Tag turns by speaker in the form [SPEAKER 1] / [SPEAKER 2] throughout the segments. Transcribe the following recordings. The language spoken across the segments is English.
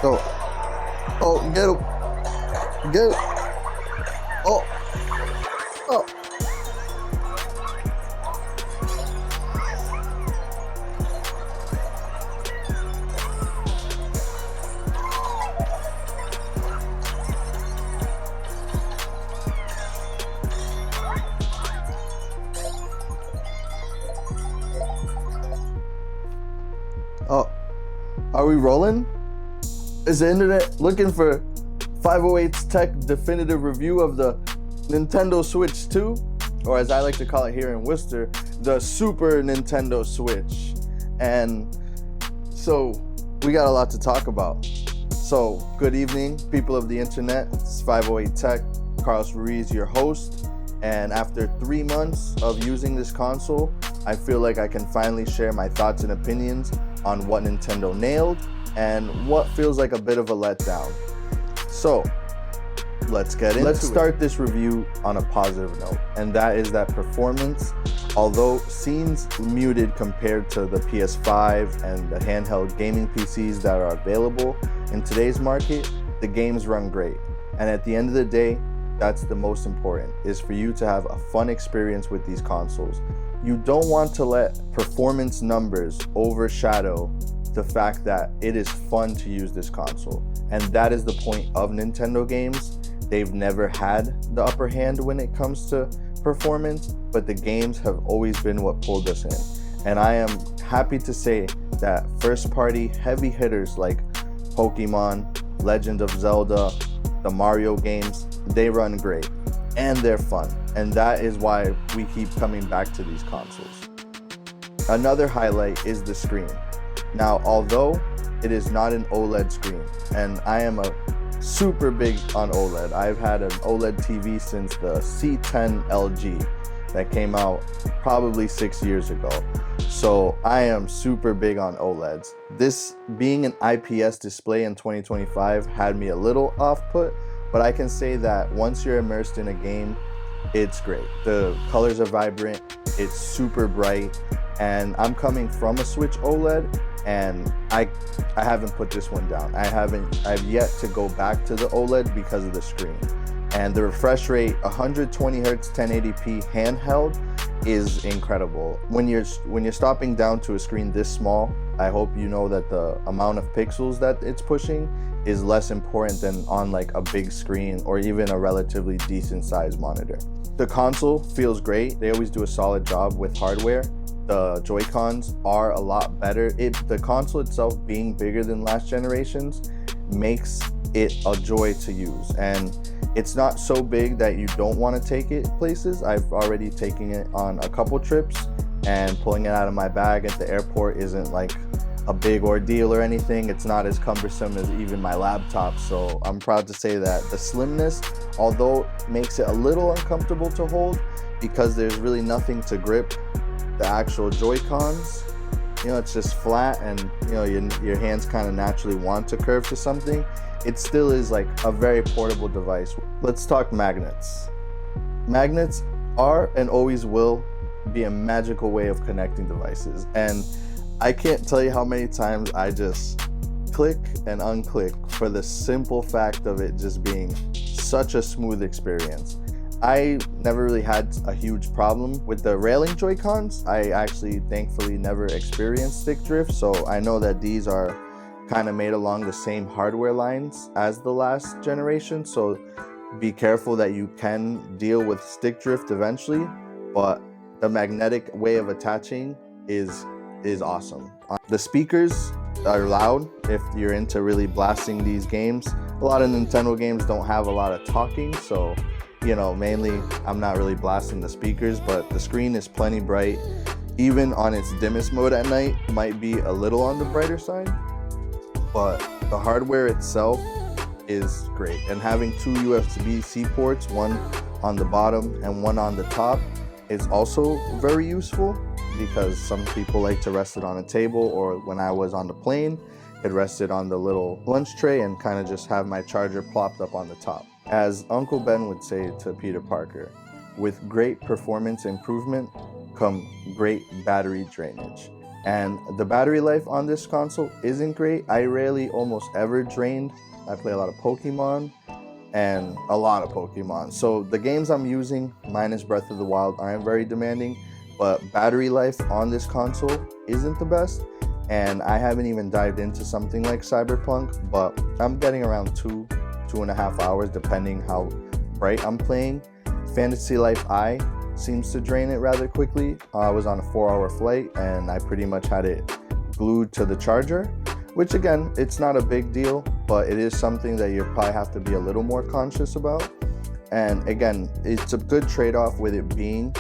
[SPEAKER 1] Oh, oh, get him. Get him. Oh, oh. Oh, are we rolling? Is the internet looking for 508's Tech definitive review of the Nintendo Switch 2? Or as I like to call it here in Worcester, the Super Nintendo Switch. And so we got a lot to talk about. So good evening, people of the internet. It's 508 Tech, Carlos Ruiz, your host. And after 3 months of using this console, I feel like I can finally share my thoughts and opinions on what Nintendo nailed and what feels like a bit of a letdown. So let's get into it. Let's start this review on a positive note, and that is that performance, although seems muted compared to the PS5 and the handheld gaming PCs that are available in today's market, the games run great. And at the end of the day, that's the most important, is for you to have a fun experience with these consoles. You don't want to let performance numbers overshadow the fact that it is fun to use this console. And that is the point of Nintendo games. They've never had the upper hand when it comes to performance, but the games have always been what pulled us in. And I am happy to say that first-party heavy hitters like Pokemon, Legend of Zelda, the Mario games, they run great and they're fun. And that is why we keep coming back to these consoles. Another highlight is the screen. Now, although it is not an OLED screen, and I am a super big on OLED. I've had an OLED TV since the C10 LG that came out probably 6 years ago. So I am super big on OLEDs. This being an IPS display in 2025 had me a little off put, but I can say that once you're immersed in a game, it's great. The colors are vibrant, it's super bright, and I'm coming from a Switch OLED, and I haven't put this one down. I've yet to go back to the OLED because of the screen. And the refresh rate, 120 Hz 1080p handheld, is incredible. When you're stopping down to a screen this small, I hope you know that the amount of pixels that it's pushing is less important than on like a big screen or even a relatively decent sized monitor. The console feels great. They always do a solid job with hardware. The Joy-Cons are a lot better. The console itself being bigger than last generations makes it a joy to use. And it's not so big that you don't want to take it places. I've already taken it on a couple trips, and pulling it out of my bag at the airport isn't like a big ordeal or anything. It's not as cumbersome as even my laptop. So I'm proud to say that the slimness, although makes it a little uncomfortable to hold because there's really nothing to grip the actual Joy-Cons, it's just flat, and your hands kind of naturally want to curve to something. It still is like a very portable device. Let's talk magnets. Magnets are and always will be a magical way of connecting devices, and I can't tell you how many times I just click and unclick for the simple fact of it just being such a smooth experience. I never really had a huge problem with the railing Joy-Cons. I actually thankfully never experienced stick drift, so I know that these are kind of made along the same hardware lines as the last generation, so be careful that you can deal with stick drift eventually, but the magnetic way of attaching is awesome. The speakers are loud if you're into really blasting these games. A lot of Nintendo games don't have a lot of talking, so mainly I'm not really blasting the speakers, but the screen is plenty bright. Even on its dimmest mode at night, might be a little on the brighter side, but the hardware itself is great. And having two USB-C ports, one on the bottom and one on the top, is also very useful because some people like to rest it on a table, or when I was on the plane, it rested on the little lunch tray and kind of just have my charger plopped up on the top. As Uncle Ben would say to Peter Parker, with great performance improvement come great battery drainage. And the battery life on this console isn't great. I rarely almost ever drained. I play a lot of Pokemon and a lot of Pokemon. So the games I'm using, minus Breath of the Wild, aren't very demanding, but battery life on this console isn't the best. And I haven't even dived into something like Cyberpunk, but I'm getting around 2.5 hours, depending how bright I'm playing. Fantasy Life I seems to drain it rather quickly. I was on a 4-hour flight and I pretty much had it glued to the charger, which again, it's not a big deal, but it is something that you probably have to be a little more conscious about. And again, it's a good trade-off with it being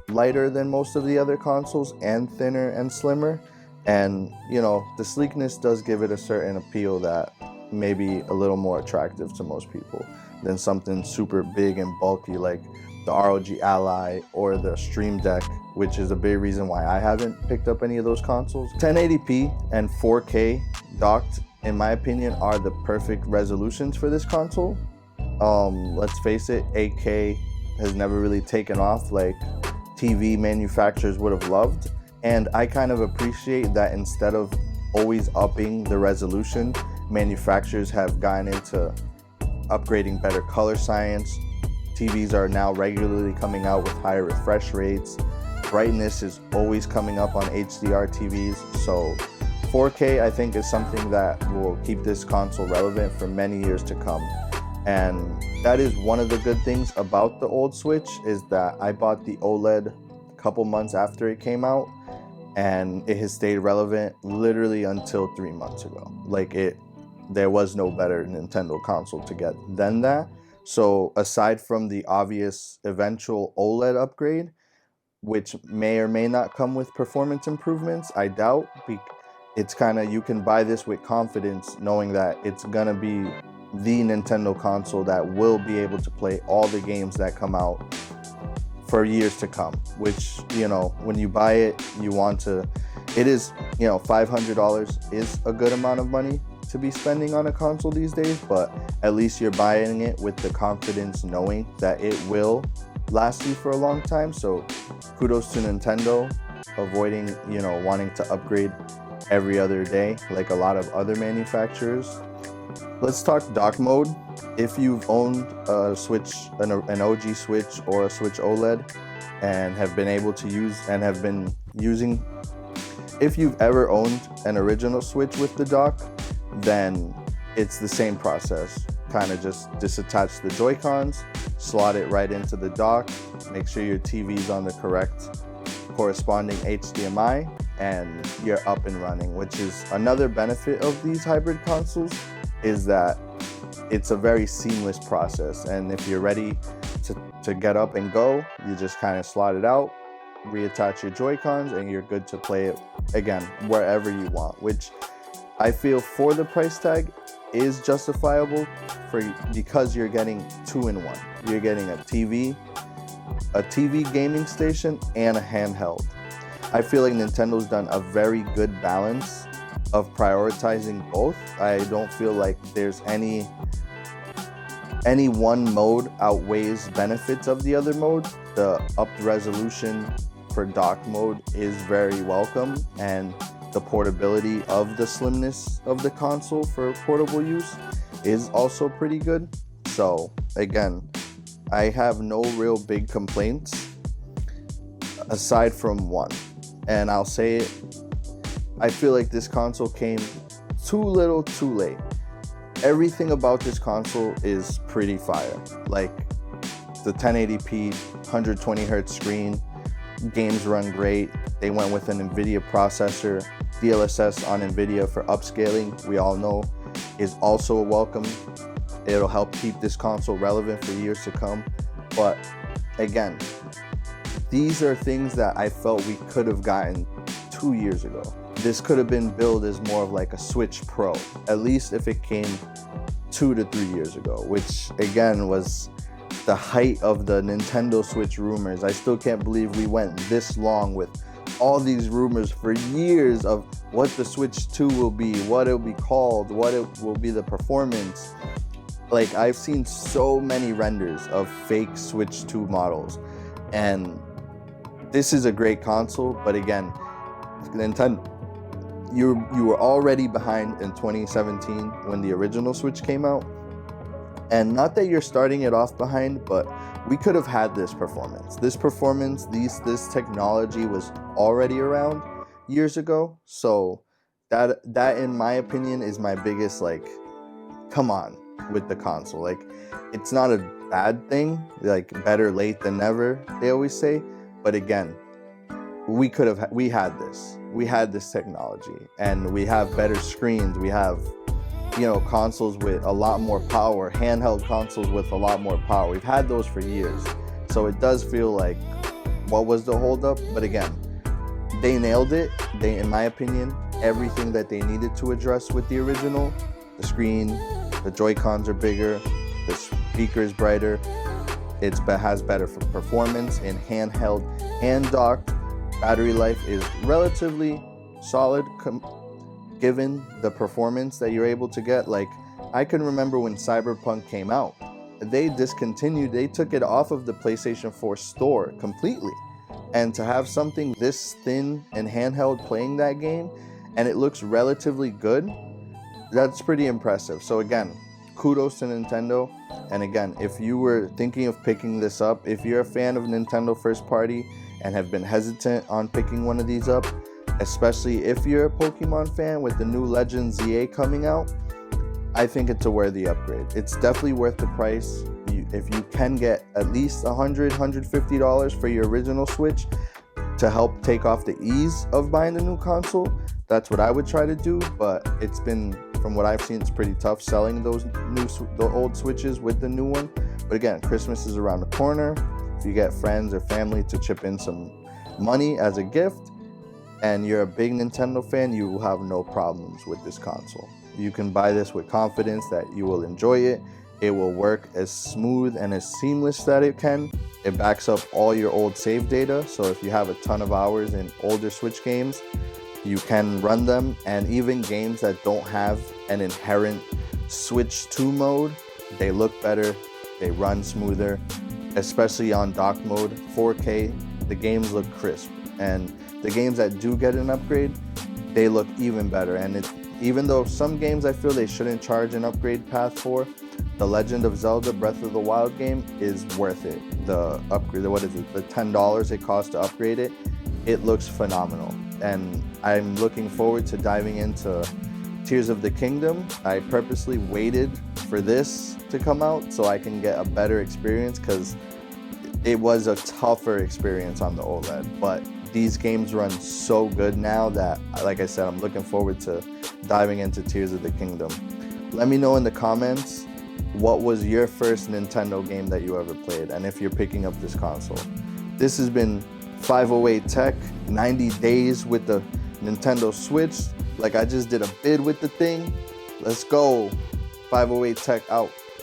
[SPEAKER 1] lighter than most of the other consoles and thinner and slimmer. And you know, the sleekness does give it a certain appeal that may be a little more attractive to most people than something super big and bulky like the ROG Ally or the Stream Deck, which is a big reason why I haven't picked up any of those consoles. 1080p and 4K docked, in my opinion, are the perfect resolutions for this console. Let's face it, 8K has never really taken off like TV manufacturers would have loved. And I kind of appreciate that instead of always upping the resolution, manufacturers have gotten into upgrading better color science. TVs are now regularly coming out with higher refresh rates. Brightness is always coming up on HDR TVs. So 4K, I think, is something that will keep this console relevant for many years to come. And that is one of the good things about the old Switch, is that I bought the OLED a couple months after it came out, and it has stayed relevant literally until 3 months ago. There was no better Nintendo console to get than that. So aside from the obvious eventual OLED upgrade, which may or may not come with performance improvements, I doubt. It's kind of, you can buy this with confidence knowing that it's gonna be the Nintendo console that will be able to play all the games that come out for years to come, which, you know, when you buy it, you want to, it is, you know, $500 is a good amount of money to be spending on a console these days, but at least you're buying it with the confidence knowing that it will last you for a long time. So kudos to Nintendo avoiding, you know, wanting to upgrade every other day like a lot of other manufacturers. Let's talk dock mode. If you've owned a Switch, an OG Switch or a Switch OLED, and have been able to use and have been using, if you've ever owned an original Switch with the dock, then it's the same process. Kind of just disattach the Joy-Cons, slot it right into the dock, make sure your TV's on the correct corresponding HDMI, and you're up and running, which is another benefit of these hybrid consoles, is that it's a very seamless process. And if you're ready to get up and go, you just kind of slot it out, reattach your Joy-Cons, and you're good to play it again wherever you want, which I feel for the price tag is justifiable because you're getting 2-in-1. You're getting a TV gaming station, and a handheld. I feel like Nintendo's done a very good balance of prioritizing both. I don't feel like there's any one mode outweighs benefits of the other mode. The upped resolution for dock mode is very welcome, and the portability of the slimness of the console for portable use is also pretty good. So again, I have no real big complaints aside from one, and I'll say it, I feel like this console came too little too late. Everything about this console is pretty fire. Like the 1080p 120 hertz screen, games run great. They went with an NVIDIA processor. DLSS on NVIDIA for upscaling, we all know, is also welcome. It'll help keep this console relevant for years to come. But again, these are things that I felt we could have gotten 2 years ago. This could have been billed as more of like a Switch Pro, at least if it came 2 to 3 years ago, which again was the height of the Nintendo Switch rumors. I still can't believe we went this long with all these rumors for years of what the Switch 2 will be, what it'll be called, what it will be the performance. Like, I've seen so many renders of fake Switch 2 models, and this is a great console, but again, Nintendo you were already behind in 2017 when the original Switch came out. And not that you're starting it off behind, but we could have had this performance. This technology was already around years ago. So that in my opinion is my biggest, like, come on with the console. Like, it's not a bad thing, like better late than never, they always say. But again, we had this technology, and we have better screens. We have, consoles with a lot more power, handheld consoles with a lot more power. We've had those for years. So it does feel like, what was the holdup? But again, they nailed it. In my opinion, everything that they needed to address with the original. The screen, the Joy-Cons are bigger, the speaker is brighter, it has better performance in handheld and docked. Battery life is relatively solid given the performance that you're able to get. Like, I can remember when Cyberpunk came out, they took it off of the PlayStation 4 store completely. And to have something this thin and handheld playing that game, and it looks relatively good, that's pretty impressive. So again, kudos to Nintendo. And again, if you were thinking of picking this up, if you're a fan of Nintendo first party and have been hesitant on picking one of these up, especially if you're a Pokemon fan with the new Legends ZA coming out, I think it's a worthy upgrade. It's definitely worth the price. If you can get at least $150 for your original Switch to help take off the ease of buying a new console, that's what I would try to do. But it's been, from what I've seen, it's pretty tough selling the old Switches with the new one. But again, Christmas is around the corner. If you get friends or family to chip in some money as a gift, and you're a big Nintendo fan, you will have no problems with this console. You can buy this with confidence that you will enjoy it. It will work as smooth and as seamless that it can. It backs up all your old save data, so if you have a ton of hours in older Switch games, you can run them. And even games that don't have an inherent Switch 2 mode, they look better, they run smoother, especially on dock mode. 4K, the games look crisp. And the games that do get an upgrade, they look even better. And even though some games I feel they shouldn't charge an upgrade path for, the Legend of Zelda Breath of the Wild game is worth it. The upgrade, the $10 it costs to upgrade it, it looks phenomenal. And I'm looking forward to diving into Tears of the Kingdom. I purposely waited for this to come out so I can get a better experience, because it was a tougher experience on the OLED. But these games run so good now that, like I said, I'm looking forward to diving into Tears of the Kingdom. Let me know in the comments, what was your first Nintendo game that you ever played, and if you're picking up this console. This has been 508 Tech, 90 days with the Nintendo Switch. Like, I just did a bid with the thing. Let's go. 508 Tech out.